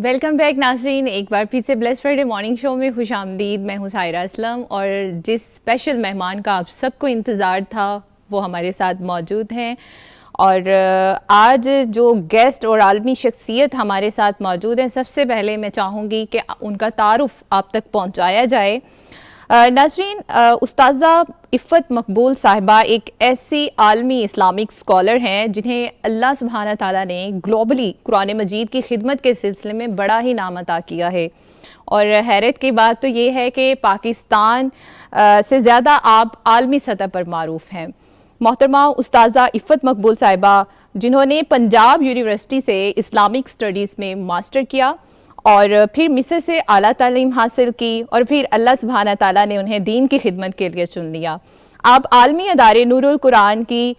Welcome back ناظرین، ایک بار پھر سے بلیس فرائیڈے مارننگ شو میں خوش آمدید۔ میں ہوں سائرہ اسلم، اور جس اسپیشل مہمان کا آپ سب کو انتظار تھا وہ ہمارے ساتھ موجود ہیں، اور آج جو گیسٹ اور عالمی شخصیت ہمارے ساتھ موجود ہیں، سب سے پہلے میں چاہوں گی کہ ان کا تعارف آپ تک پہنچایا جائے۔ ناظرین، استاذہ عفت مقبول صاحبہ ایک ایسی عالمی اسلامک اسکالر ہیں جنہیں اللہ سبحانہ تعالیٰ نے گلوبلی قرآن مجید کی خدمت کے سلسلے میں بڑا ہی نام عطا کیا ہے، اور حیرت کی بات تو یہ ہے کہ پاکستان سے زیادہ آپ عالمی سطح پر معروف ہیں۔ محترمہ استاذہ عفت مقبول صاحبہ، جنہوں نے پنجاب یونیورسٹی سے اسلامک اسٹڈیز میں ماسٹر کیا اور پھر مصر سے اعلیٰ تعلیم حاصل کی، اور پھر اللہ سبحانہ تعالیٰ نے انہیں دین کی خدمت کے لیے چن لیا۔ آپ عالمی ادارے نور القرآن کی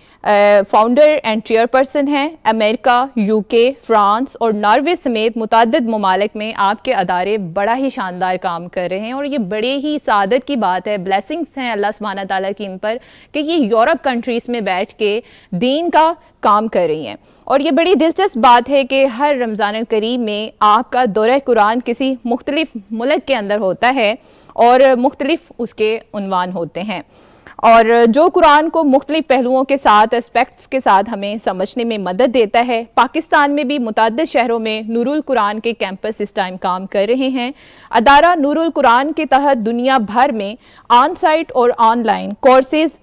فاؤنڈر اینڈ چیئر پرسن ہیں۔ امریکہ، یو کے، فرانس اور ناروے سمیت متعدد ممالک میں آپ کے ادارے بڑا ہی شاندار کام کر رہے ہیں، اور یہ بڑے ہی سعادت کی بات ہے، بلیسنگز ہیں اللہ سبحانہ تعالیٰ کی ان پر کہ یہ یورپ کنٹریز میں بیٹھ کے دین کا کام کر رہی ہیں۔ اور یہ بڑی دلچسپ بات ہے کہ ہر رمضان الکریم میں آپ کا دورہ قرآن کسی مختلف ملک کے اندر ہوتا ہے اور مختلف اس کے عنوان ہوتے ہیں، اور جو قرآن کو مختلف پہلوؤں کے ساتھ اسپیکٹس کے ساتھ ہمیں سمجھنے میں مدد دیتا ہے۔ پاکستان میں بھی متعدد شہروں میں نور القرآن کے کیمپس اس ٹائم کام کر رہے ہیں۔ ادارہ نور القرآن کے تحت دنیا بھر میں آن سائٹ اور آن لائن کورسز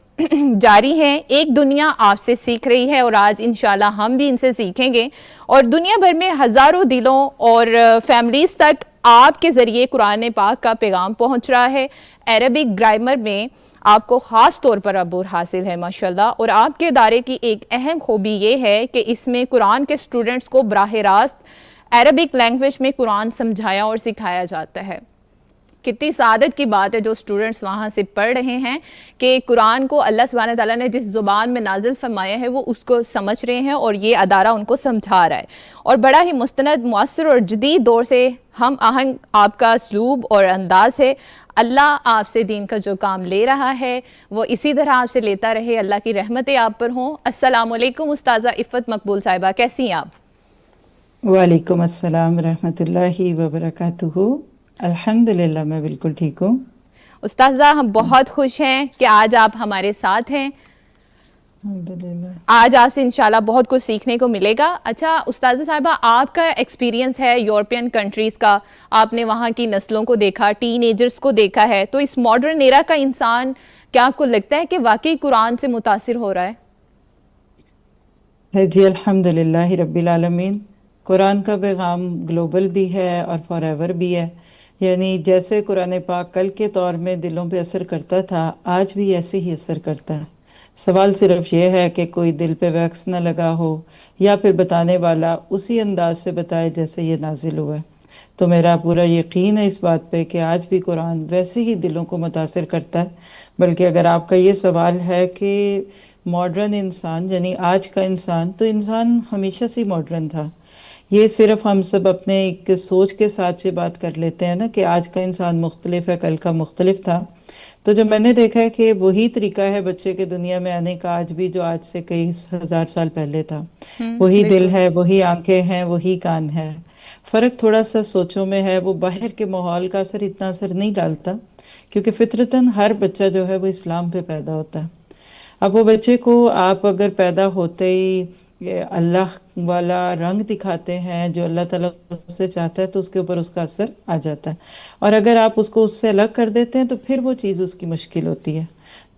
جاری ہیں۔ ایک دنیا آپ سے سیکھ رہی ہے، اور آج انشاءاللہ ہم بھی ان سے سیکھیں گے، اور دنیا بھر میں ہزاروں دلوں اور فیملیز تک آپ کے ذریعے قرآن پاک کا پیغام پہنچ رہا ہے۔ عربک گرامر میں آپ کو خاص طور پر عبور حاصل ہے ماشاءاللہ، اور آپ کے ادارے کی ایک اہم خوبی یہ ہے کہ اس میں قرآن کے اسٹوڈنٹس کو براہ راست عربک لینگویج میں قرآن سمجھایا اور سکھایا جاتا ہے۔ کتنی سعادت کی بات ہے جو اسٹوڈنٹس وہاں سے پڑھ رہے ہیں کہ قرآن کو اللہ سبحانہ تعالیٰ نے جس زبان میں نازل فرمایا ہے وہ اس کو سمجھ رہے ہیں، اور یہ ادارہ ان کو سمجھا رہا ہے، اور بڑا ہی مستند، مؤثر اور جدید دور سے ہم آہنگ آپ کا اسلوب اور انداز ہے۔ اللہ آپ سے دین کا جو کام لے رہا ہے وہ اسی طرح آپ سے لیتا رہے، اللہ کی رحمتیں آپ پر ہوں۔ السلام علیکم استاذہ عفت مقبول صاحبہ، کیسی ہیں آپ؟ وعلیکم السلام ورحمۃ اللہ وبرکاتہ۔ الحمدللہ میں بالکل ٹھیک ہوں۔ استاذہ، ہم بہت خوش ہیں کہ آج آپ ہمارے ساتھ ہیں۔ الحمدللہ۔ آج آپ سے انشاءاللہ بہت کچھ سیکھنے کو ملے گا۔ اچھا استاذہ صاحبہ، آپ کا ایکسپیرینس ہے یورپین کنٹریز کا، آپ نے وہاں کی نسلوں کو دیکھا، ٹین ایجرز کو دیکھا ہے، تو اس ماڈرن ایرا کا انسان کیا آپ کو لگتا ہے کہ واقعی قرآن سے متاثر ہو رہا ہے؟ جی الحمدللہ رب العالمین۔ قرآن کا پیغام گلوبل بھی ہے اور فار ایور بھی ہے، یعنی جیسے قرآن پاک کل کے طور میں دلوں پہ اثر کرتا تھا، آج بھی ایسے ہی اثر کرتا ہے۔ سوال صرف یہ ہے کہ کوئی دل پہ ویکس نہ لگا ہو، یا پھر بتانے والا اسی انداز سے بتائے جیسے یہ نازل ہوا ہے۔ تو میرا پورا یقین ہے اس بات پہ کہ آج بھی قرآن ویسے ہی دلوں کو متاثر کرتا ہے۔ بلکہ اگر آپ کا یہ سوال ہے کہ ماڈرن انسان یعنی آج کا انسان، تو انسان ہمیشہ سے ماڈرن تھا۔ یہ صرف ہم سب اپنے ایک سوچ کے ساتھ سے بات کر لیتے ہیں نا کہ آج کا انسان مختلف ہے، کل کا مختلف تھا۔ تو جو میں نے دیکھا ہے کہ وہی طریقہ ہے بچے کے دنیا میں آنے کا آج بھی جو آج سے کئی ہزار سال پہلے تھا۔ وہی دل ہے، وہی آنکھیں ہیں، وہی کان ہے۔ فرق تھوڑا سا سوچوں میں ہے۔ وہ باہر کے ماحول کا اتنا اثر نہیں ڈالتا، کیونکہ فطرتاً ہر بچہ جو ہے وہ اسلام پہ پیدا ہوتا ہے۔ اب وہ بچے کو آپ اگر پیدا ہوتے ہی اللہ والا رنگ دکھاتے ہیں جو اللہ تعالیٰ سے چاہتا ہے، تو اس کے اوپر اس کا اثر آ جاتا ہے، اور اگر آپ اس کو اس سے الگ کر دیتے ہیں تو پھر وہ چیز اس کی مشکل ہوتی ہے۔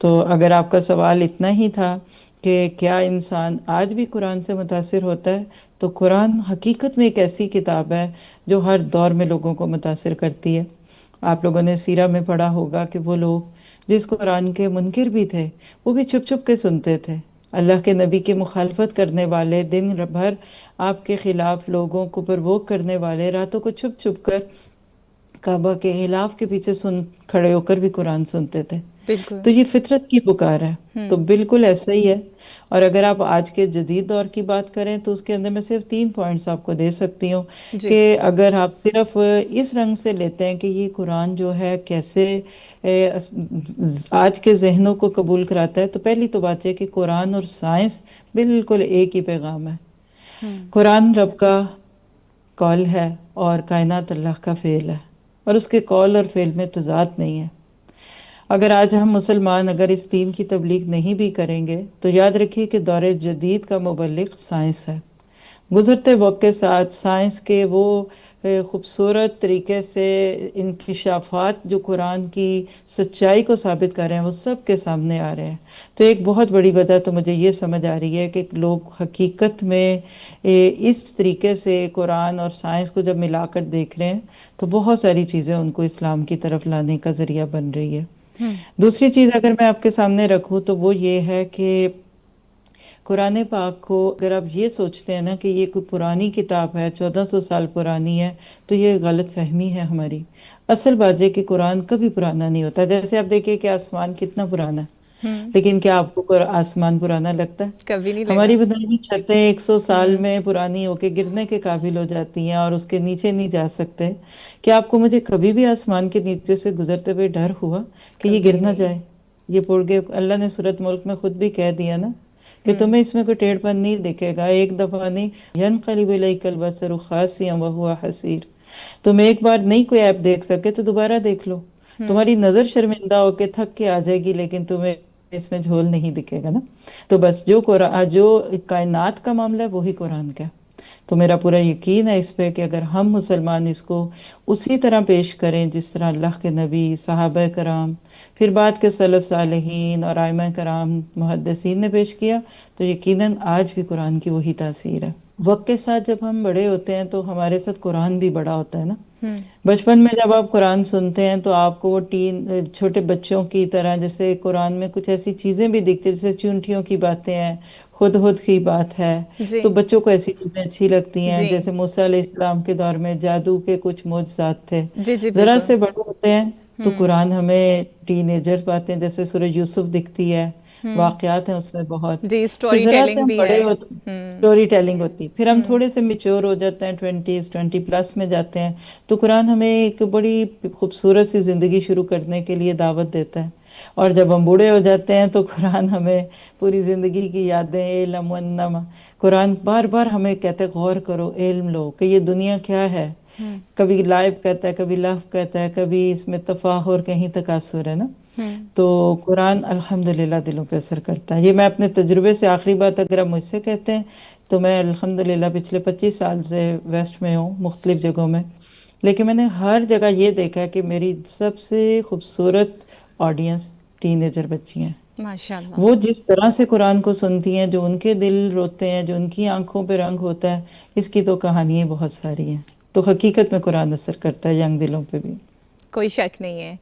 تو اگر آپ کا سوال اتنا ہی تھا کہ کیا انسان آج بھی قرآن سے متاثر ہوتا ہے، تو قرآن حقیقت میں ایک ایسی کتاب ہے جو ہر دور میں لوگوں کو متاثر کرتی ہے۔ آپ لوگوں نے سیرہ میں پڑھا ہوگا کہ وہ لوگ جو اس قرآن کے منکر بھی تھے، وہ بھی چھپ چھپ کے سنتے تھے۔ اللہ کے نبی کی مخالفت کرنے والے، دن بھر آپ کے خلاف لوگوں کو پرووک کرنے والے، راتوں کو چھپ چھپ کر کعبہ کے غلاف کے پیچھے کھڑے ہو کر بھی قرآن سنتے تھے۔ بالکل۔ تو یہ فطرت کی پکار ہے، تو بالکل ایسا ہی ہے۔ اور اگر آپ آج کے جدید دور کی بات کریں تو اس کے اندر میں صرف 3 پوائنٹس آپ کو دے سکتی ہوں کہ اگر آپ صرف اس رنگ سے لیتے ہیں کہ یہ قرآن جو ہے کیسے آج کے ذہنوں کو قبول کراتا ہے، تو پہلی تو بات ہے کہ قرآن اور سائنس بالکل ایک ہی پیغام ہے۔ قرآن رب کا قول ہے اور کائنات اللہ کا فعل ہے، اور اس کے قول اور فعل میں تضاد نہیں ہے۔ اگر آج ہم مسلمان اگر اس دین کی تبلیغ نہیں بھی کریں گے تو یاد رکھیے کہ دور جدید کا مبلغ سائنس ہے۔ گزرتے وقت کے ساتھ سائنس کے وہ خوبصورت طریقے سے انکشافات جو قرآن کی سچائی کو ثابت کر رہے ہیں وہ سب کے سامنے آ رہے ہیں۔ تو ایک بہت بڑی وجہ تو مجھے یہ سمجھ آ رہی ہے کہ لوگ حقیقت میں اس طریقے سے قرآن اور سائنس کو جب ملا کر دیکھ رہے ہیں تو بہت ساری چیزیں ان کو اسلام کی طرف لانے کا ذریعہ بن رہی ہے۔ دوسری چیز اگر میں آپ کے سامنے رکھوں تو وہ یہ ہے کہ قرآن پاک کو اگر آپ یہ سوچتے ہیں نا کہ یہ کوئی پرانی کتاب ہے، 1400 سال پرانی ہے، تو یہ غلط فہمی ہے ہماری۔ اصل بات ہے کہ قرآن کبھی پرانا نہیں ہوتا۔ جیسے آپ دیکھیں کہ آسمان کتنا پرانا ہے، لیکن کیا آپ کو آسمان پرانا لگتا ہے؟ کبھی نہیں لگا۔ ہماری بنائی چھتیں 100 سال میں پرانی ہو کے گرنے کے قابل ہو جاتی ہیں اور اس کے نیچے نہیں جا سکتے۔ کیا آپ کو مجھے کبھی بھی آسمان کے نیچے سے گزرتے ہوئے ڈر ہوا کہ یہ گر کبھی نہ نہیں۔ جائے؟ یہ پڑ گئے، اللہ نے سورۃ ملک میں خود بھی کہہ دیا نا کہ تمہیں اس میں کوئی ٹیڑھ پن نہیں دکھے گا، ایک دفعہ نہیں، ينقلب الیک البصر خاسئا وهو حسیر۔ تم ایک بار نہیں کوئی ایپ دیکھ سکے تو دوبارہ دیکھ لو، تمہاری نظر شرمندہ ہو کے تھک کے آ جائے گی لیکن تمہیں اس میں جھول نہیں دکھے گا نا۔ تو بس جو کائنات کا معاملہ ہے وہی قرآن کا ہے۔ تو میرا پورا یقین ہے اس پہ کہ اگر ہم مسلمان اس کو اسی طرح پیش کریں جس طرح اللہ کے نبی، صحابہ کرام، پھر بعد کے سلف صالحین اور ائمہ کرام محدثین نے پیش کیا، تو یقیناً آج بھی قرآن کی وہی تاثیر ہے۔ وقت کے ساتھ جب ہم بڑے ہوتے ہیں تو ہمارے ساتھ قرآن بھی بڑا ہوتا ہے نا۔ بچپن میں جب آپ قرآن سنتے ہیں تو آپ کو وہ چھوٹے بچوں کی طرح جیسے قرآن میں کچھ ایسی چیزیں بھی دکھتی ہیں جیسے چونٹیوں کی باتیں ہیں، ہدہد کی بات ہے، جی تو بچوں کو ایسی چیزیں اچھی لگتی ہیں۔ جی جیسے موسیٰ علیہ السلام کے دور میں جادو کے کچھ معجزات تھے۔ جی جی ذرا بالکل۔ سے بڑے ہوتے ہیں تو قرآن ہمیں ٹین ایجر باتیں جیسے سورہ یوسف دکھتی ہے، واقعات ہیں اس میں بہت۔ جی پھر اسٹوری ذرا سے ٹیلنگ ہم بھی ہے۔ بڑے ہوتے، اسٹوری ٹیلنگ ہوتی، پھر ہم تھوڑے سے میچور ہو جاتے ہیں، 20 میں جاتے ہیں تو قرآن ہمیں ایک بڑی خوبصورت سی زندگی شروع کرنے کے لیے دعوت دیتا ہے۔ اور جب ہم بوڑھے ہو جاتے ہیں تو قرآن ہمیں پوری زندگی کی یادیں، علم ونما، قرآن بار بار ہمیں کہتے ہیں غور کرو، علم لو کہ یہ دنیا کیا ہے۔ کبھی لائب کہتا ہے، کبھی لف کہتا ہے، کبھی اس میں تفاخر، کہیں تکاثر ہے نا۔ تو قرآن الحمدللہ دلوں پہ اثر کرتا ہے۔ یہ میں اپنے تجربے سے، آخری بات اگر آپ مجھ سے کہتے ہیں تو میں الحمدللہ پچھلے 25 سال سے ویسٹ میں ہوں، مختلف جگہوں میں، لیکن میں نے ہر جگہ یہ دیکھا ہے کہ میری سب سے خوبصورت آڈینس ٹین ایجر بچی ہیں۔ ماشاء اللہ۔ وہ جس طرح سے قرآن کو سنتی ہیں، جو ان کے دل روتے ہیں، جو ان کی آنکھوں پہ رنگ ہوتا ہے، اس کی تو کہانیاں بہت ساری ہیں۔ تو حقیقت میں قرآن اثر کرتا ہے ینگ دلوں پہ بھی۔ کوئی شک نہیں ہے۔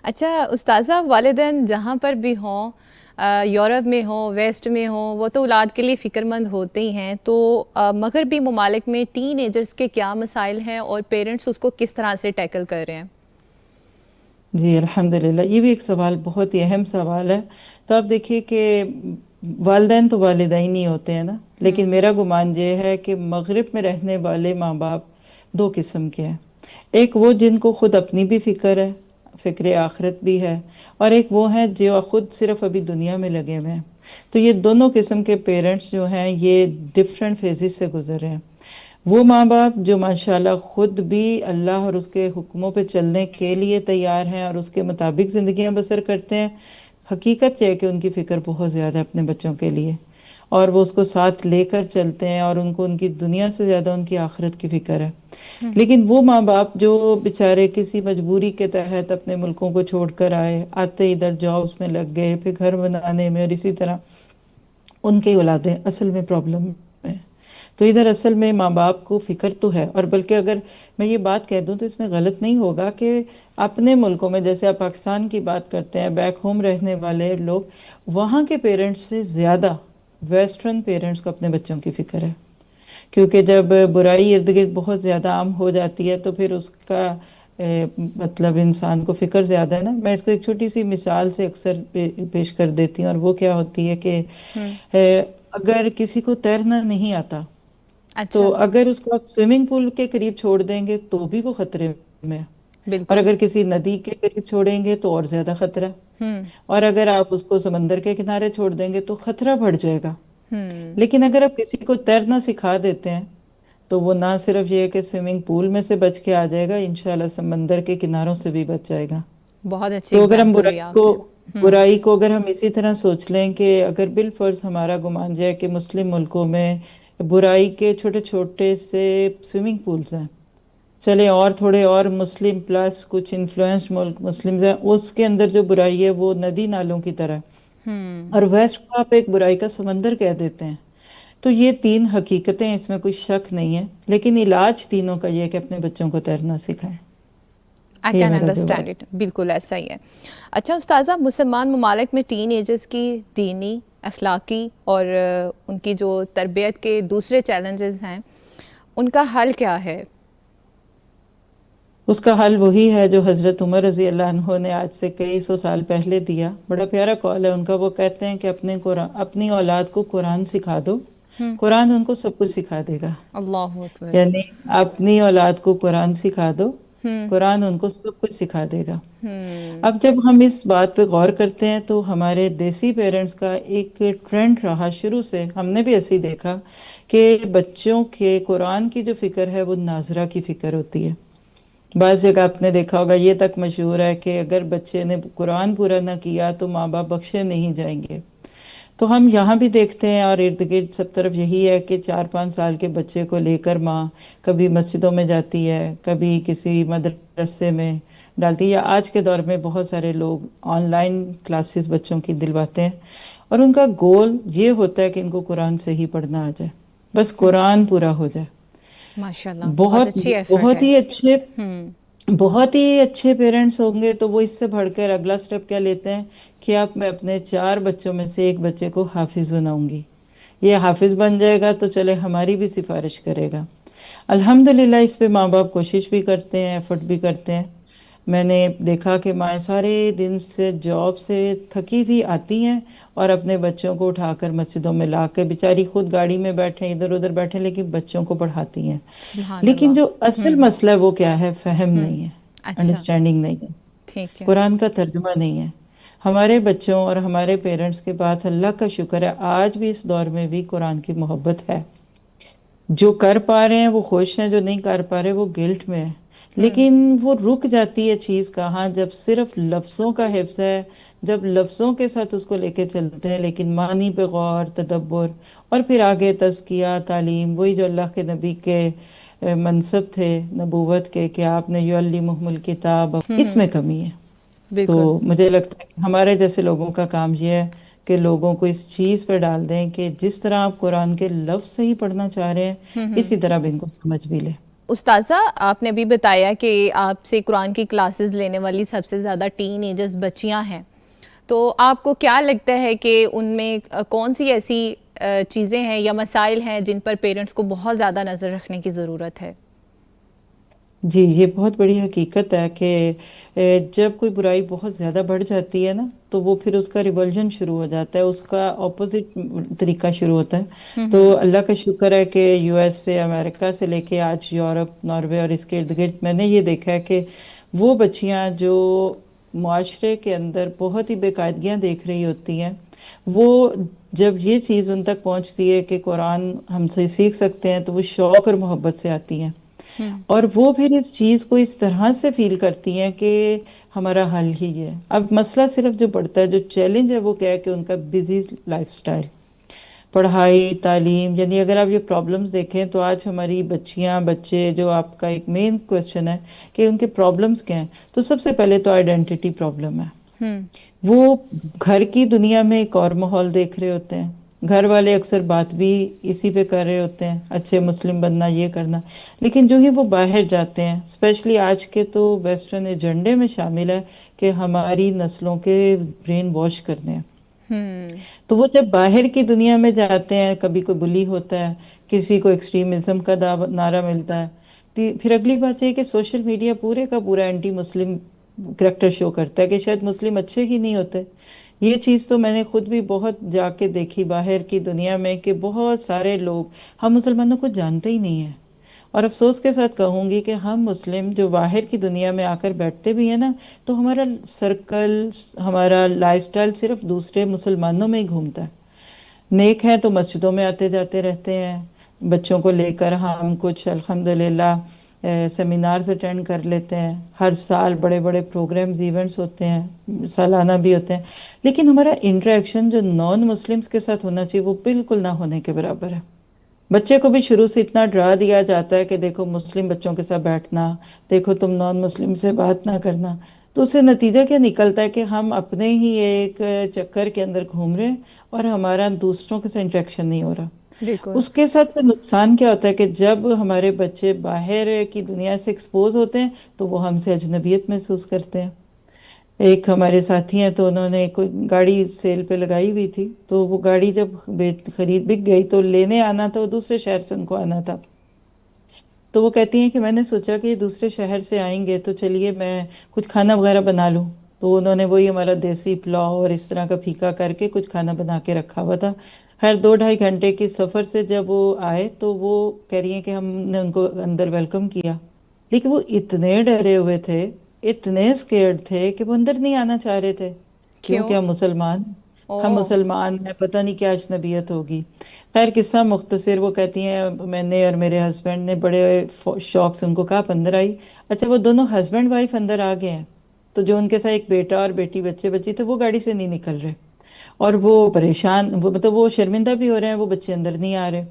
اچھا استاذہ، والدین جہاں پر بھی ہوں، یورپ میں ہوں، ویسٹ میں ہوں، وہ تو اولاد کے لیے فکر مند ہوتے ہی ہیں، تو مغربی ممالک میں ٹین ایجرز کے کیا مسائل ہیں اور پیرنٹس اس کو کس طرح سے ٹیکل کر رہے ہیں؟ جی الحمدللہ، یہ بھی ایک سوال، بہت ہی اہم سوال ہے۔ تو آپ دیکھیے کہ والدین تو والدین ہی ہوتے ہیں نا، لیکن میرا گمان یہ ہے کہ مغرب میں رہنے والے ماں باپ دو قسم کے ہیں۔ ایک وہ جن کو خود اپنی بھی فکر ہے، فکر آخرت بھی ہے، اور ایک وہ ہیں جو خود صرف ابھی دنیا میں لگے ہوئے ہیں۔ تو یہ دونوں قسم کے پیرنٹس جو ہیں یہ ڈیفرنٹ فیزز سے گزر رہے ہیں۔ وہ ماں باپ جو ماشاءاللہ خود بھی اللہ اور اس کے حکموں پہ چلنے کے لیے تیار ہیں اور اس کے مطابق زندگیاں بسر کرتے ہیں، حقیقت یہ ہے کہ ان کی فکر بہت زیادہ ہے اپنے بچوں کے لیے، اور وہ اس کو ساتھ لے کر چلتے ہیں، اور ان کو ان کی دنیا سے زیادہ ان کی آخرت کی فکر ہے۔ لیکن وہ ماں باپ جو بیچارے کسی مجبوری کے تحت اپنے ملکوں کو چھوڑ کر آئے، آتے ادھر جابس میں لگ گئے، پھر گھر بنانے میں، اور اسی طرح ان کی اولادیں اصل میں پرابلم ہے۔ تو ادھر اصل میں ماں باپ کو فکر تو ہے، اور بلکہ اگر میں یہ بات کہہ دوں تو اس میں غلط نہیں ہوگا کہ اپنے ملکوں میں، جیسے آپ پاکستان کی بات کرتے ہیں، بیک ہوم رہنے والے لوگ، وہاں کے پیرنٹس سے زیادہ ویسٹرن پیرنٹس کو اپنے بچوں کی فکر ہے، کیونکہ جب برائی ارد گرد بہت زیادہ عام ہو جاتی ہے تو پھر اس کا مطلب انسان کو فکر زیادہ ہے نا۔ میں اس کو ایک چھوٹی سی مثال سے اکثر پیش کر دیتی ہوں، اور وہ کیا ہوتی ہے کہ اگر کسی کو تیرنا نہیں آتا تو اچھا۔ اگر اس کو آپ سوئمنگ پول کے قریب چھوڑ دیں گے تو بھی وہ خطرے میں ہے، اور بالکل۔ اگر کسی ندی کے قریب چھوڑیں گے تو اور زیادہ خطرہ، اور اگر آپ اس کو سمندر کے کنارے چھوڑ دیں گے تو خطرہ بڑھ جائے گا۔ لیکن اگر آپ کسی کو تیرنا سکھا دیتے ہیں تو وہ نہ صرف یہ ہے کہ سوئمنگ پول میں سے بچ کے آ جائے گا، انشاءاللہ سمندر کے کناروں سے بھی بچ جائے گا۔ بہت اچھی تو اگر ہم اگزامپل دیا آپ نے۔ ہوں اگر ہم اسی طرح سوچ لیں کہ اگر بالفرض ہمارا گمان جائے کہ مسلم ملکوں میں برائی کے چھوٹے چھوٹے سے سوئمنگ پولز ہیں، چلے اور تھوڑے اور مسلم پلس کچھ انفلوئنسڈ ملک مسلمز ہیں، اس کے اندر جو برائی ہے وہ ندی نالوں کی طرح، ہوں اور ویسٹ کو آپ ایک برائی کا سمندر کہہ دیتے ہیں۔ تو یہ تین حقیقتیں، اس میں کوئی شک نہیں ہے، لیکن علاج تینوں کا یہ ہے کہ اپنے بچوں کو تیرنا سکھائیں۔ آئی یہ کین میرا جواب۔ انڈرسٹینڈ اٹ، بالکل ایسا ہی ہے۔ اچھا استاذہ، مسلمان ممالک میں ٹین ایجرز کی دینی، اخلاقی اور ان کی جو تربیت کے دوسرے چیلنجز ہیں، ان کا حل کیا ہے؟ اس کا حل وہی ہے جو حضرت عمر رضی اللہ عنہ نے آج سے کئی سو سال پہلے دیا۔ بڑا پیارا قول ہے ان کا، وہ کہتے ہیں کہ اپنی اولاد کو قرآن سکھا دو، قرآن ان کو سب کچھ سکھا دے گا۔ اللہ اکبر۔ یعنی اپنی اولاد کو قرآن سکھا دو، ہوں قرآن ان کو سب کچھ سکھا دے گا۔ ہوں اب جب ہم اس بات پہ غور کرتے ہیں تو ہمارے دیسی پیرنٹس کا ایک ٹرینڈ رہا شروع سے، ہم نے بھی ایسے ہی دیکھا کہ بچوں کے قرآن کی جو فکر ہے وہ ناظرہ کی فکر ہوتی ہے۔ بعض جگہ آپ نے دیکھا ہوگا، یہ تک مشہور ہے کہ اگر بچے نے قرآن پورا نہ کیا تو ماں باپ بخشے نہیں جائیں گے۔ تو ہم یہاں بھی دیکھتے ہیں اور ارد گرد سب طرف یہی ہے کہ 4-5 سال کے بچے کو لے کر ماں کبھی مسجدوں میں جاتی ہے، کبھی کسی مدرسے میں ڈالتی ہے، یا آج کے دور میں بہت سارے لوگ آن لائن کلاسز بچوں کی دلواتے ہیں، اور ان کا گول یہ ہوتا ہے کہ ان کو قرآن سے ہی پڑھنا آ جائے، بس قرآن پورا ہو جائے۔ ماشاء اللہ، بہت بہت اچھی ایفرٹ بہت ہے۔ ہی اچھے ہوں بہت ہی اچھے پیرنٹس ہوں گے تو وہ اس سے بڑھ کر اگلا سٹیپ کیا لیتے ہیں کہ اب میں اپنے 4 بچوں میں سے ایک بچے کو حافظ بناؤں گی، یہ حافظ بن جائے گا تو چلے ہماری بھی سفارش کرے گا۔ الحمدللہ اس پہ ماں باپ کوشش بھی کرتے ہیں، ایفرٹ بھی کرتے ہیں۔ میں نے دیکھا کہ مائیں سارے دن سے جاب سے تھکی ہوئی آتی ہیں اور اپنے بچوں کو اٹھا کر مسجدوں میں لا کے، بیچاری خود گاڑی میں بیٹھیں ادھر ادھر بیٹھیں لیکن بچوں کو پڑھاتی ہیں۔ سبحان لیکن اللہ۔ جو اصل ہوں مسئلہ ہے وہ کیا ہے؟ فہم ہوں نہیں ہے، اچھا، انڈرسٹینڈنگ نہیں ہے، ٹھیک ہے۔ قرآن کا ترجمہ نہیں ہے۔ ہمارے بچوں اور ہمارے پیرنٹس کے پاس اللہ کا شکر ہے آج بھی اس دور میں بھی قرآن کی محبت ہے۔ جو کر پا رہے ہیں وہ خوش ہیں، جو نہیں کر پا رہے وہ گلٹ میں ہے۔ ہوں لیکن وہ رک جاتی ہے چیز کہاں؟ جب صرف لفظوں کا حفظ ہے، جب لفظوں کے ساتھ اس کو لے کے چلتے ہیں لیکن معنی پہ غور تدبر، اور پھر آگے تزکیہ تعلیم، وہی جو اللہ کے نبی کے منصب تھے نبوت کے کہ آپ نے یعلمہم الکتاب، اس میں کمی ہے۔ تو بالکل۔ مجھے لگتا ہے کہ ہمارے جیسے لوگوں کا کام یہ ہے کہ لوگوں کو اس چیز پہ ڈال دیں کہ جس طرح آپ قرآن کے لفظ سے ہی پڑھنا چاہ رہے ہیں اسی طرح بھی ان کو سمجھ بھی لیں۔ استاذہ، آپ نے ابھی بتایا کہ آپ سے قرآن کی کلاسز لینے والی سب سے زیادہ ٹین ایجرز بچیاں ہیں، تو آپ کو کیا لگتا ہے کہ ان میں کون سی ایسی چیزیں ہیں یا مسائل ہیں جن پر پیرنٹس کو بہت زیادہ نظر رکھنے کی ضرورت ہے؟ جی، یہ بہت بڑی حقیقت ہے کہ جب کوئی برائی بہت زیادہ بڑھ جاتی ہے نا تو وہ پھر اس کا ریولجن شروع ہو جاتا ہے، اس کا اپوزٹ طریقہ شروع ہوتا ہے۔ تو اللہ کا شکر ہے کہ یو ایس سے، امریکہ سے لے کے آج یورپ، ناروے اور اس کے ارد گرد میں نے یہ دیکھا ہے کہ وہ بچیاں جو معاشرے کے اندر بہت ہی بے قاعدگیاں دیکھ رہی ہوتی ہیں، وہ جب یہ چیز ان تک پہنچتی ہے کہ قرآن ہم سے سیکھ سکتے ہیں تو وہ شوق اور محبت سے آتی ہیں، اور وہ پھر اس چیز کو اس طرح سے فیل کرتی ہیں کہ ہمارا حل ہی ہے۔ اب مسئلہ صرف جو پڑتا ہے، جو چیلنج ہے وہ کیا ہے کہ ان کا بزی لائف سٹائل، پڑھائی تعلیم، یعنی اگر آپ یہ پرابلمز دیکھیں تو آج ہماری بچیاں بچے، جو آپ کا ایک مین کوشچن ہے کہ ان کے پرابلمز کیا ہیں، تو سب سے پہلے تو آئیڈینٹی پرابلم ہے۔ وہ گھر کی دنیا میں ایک اور ماحول دیکھ رہے ہوتے ہیں، گھر والے اکثر بات بھی اسی پہ کر رہے ہوتے ہیں، اچھے مسلم بننا، یہ کرنا، لیکن جو ہی وہ باہر جاتے ہیں، اسپیشلی آج کے تو ویسٹرن ایجنڈے میں شامل ہے کہ ہماری نسلوں کے برین واش کرنے ہیں، تو وہ جب باہر کی دنیا میں جاتے ہیں، کبھی کوئی بلی ہوتا ہے، کسی کو ایکسٹریمزم کا نعرہ ملتا ہے، پھر اگلی بات یہ ہے کہ سوشل میڈیا پورے کا پورا اینٹی مسلم کریکٹر شو کرتا ہے کہ شاید مسلم اچھے ہی نہیں ہوتے۔ یہ چیز تو میں نے خود بھی بہت جا کے دیکھی باہر کی دنیا میں کہ بہت سارے لوگ ہم مسلمانوں کو جانتے ہی نہیں ہیں، اور افسوس کے ساتھ کہوں گی کہ ہم مسلم جو باہر کی دنیا میں آ کر بیٹھتے بھی ہیں نا تو ہمارا سرکل، ہمارا لائف سٹائل صرف دوسرے مسلمانوں میں ہی گھومتا ہے۔ نیک ہیں تو مسجدوں میں آتے جاتے رہتے ہیں، بچوں کو لے کر ہم کچھ الحمدللہ سیمینارز اٹینڈ کر لیتے ہیں، ہر سال بڑے بڑے پروگرامز ایونٹس ہوتے ہیں، سالانہ بھی ہوتے ہیں، لیکن ہمارا انٹریکشن جو نان مسلمس کے ساتھ ہونا چاہیے وہ بالکل نہ ہونے کے برابر ہے۔ بچے کو بھی شروع سے اتنا ڈرا دیا جاتا ہے کہ دیکھو مسلم بچوں کے ساتھ بیٹھنا، دیکھو تم نان مسلم سے بات نہ کرنا، تو اس سے نتیجہ کیا نکلتا ہے کہ ہم اپنے ہی ایک چکر کے اندر گھوم رہے ہیں اور ہمارا دوسروں کے ساتھ انٹریکشن نہیں ہو رہا۔ بالکل اس کے ساتھ پھر نقصان کیا ہوتا ہے کہ جب ہمارے بچے باہر کی دنیا سے ایکسپوز ہوتے ہیں تو وہ ہم سے اجنبیت محسوس کرتے ہیں۔ ایک ہمارے ساتھی ہیں تو انہوں نے کوئی گاڑی سیل پہ لگائی ہوئی تھی، تو وہ گاڑی جب خرید بک گئی تو لینے آنا تھا، وہ دوسرے شہر سے ان کو آنا تھا، تو وہ کہتی ہیں کہ میں نے سوچا کہ یہ دوسرے شہر سے آئیں گے تو چلیے میں کچھ کھانا وغیرہ بنا لوں، تو انہوں نے وہی ہمارا دیسی پلاؤ اور اس طرح کا پھیکا کر کے کچھ کھانا بنا کے رکھا ہوا تھا۔ ہر 2 ڈھائی گھنٹے کی سفر سے جب وہ آئے تو وہ کہہ رہی ہیں کہ ہم نے ان کو اندر ویلکم کیا، لیکن وہ اتنے ڈرے ہوئے تھے، اتنے سکیئرڈ تھے کہ وہ اندر نہیں آنا چاہ رہے تھے۔ کیوں؟ کیوں؟ کہ ہم مسلمان، ہم او مسلمان ہیں، پتہ نہیں کیا اجنبیت ہوگی۔ خیر قصہ مختصر، وہ کہتی ہیں میں نے اور میرے ہسبینڈ نے بڑے شوق سے ان کو کہا آپ اندر آئی۔ اچھا وہ دونوں ہسبینڈ وائف اندر آ گئے ہیں، تو جو ان کے ساتھ ایک بیٹا اور بیٹی بچے بچی تھے وہ گاڑی سے نہیں نکل رہے، اور وہ پریشان، وہ مطلب وہ شرمندہ بھی ہو رہے ہیں، وہ بچے اندر نہیں آ رہے۔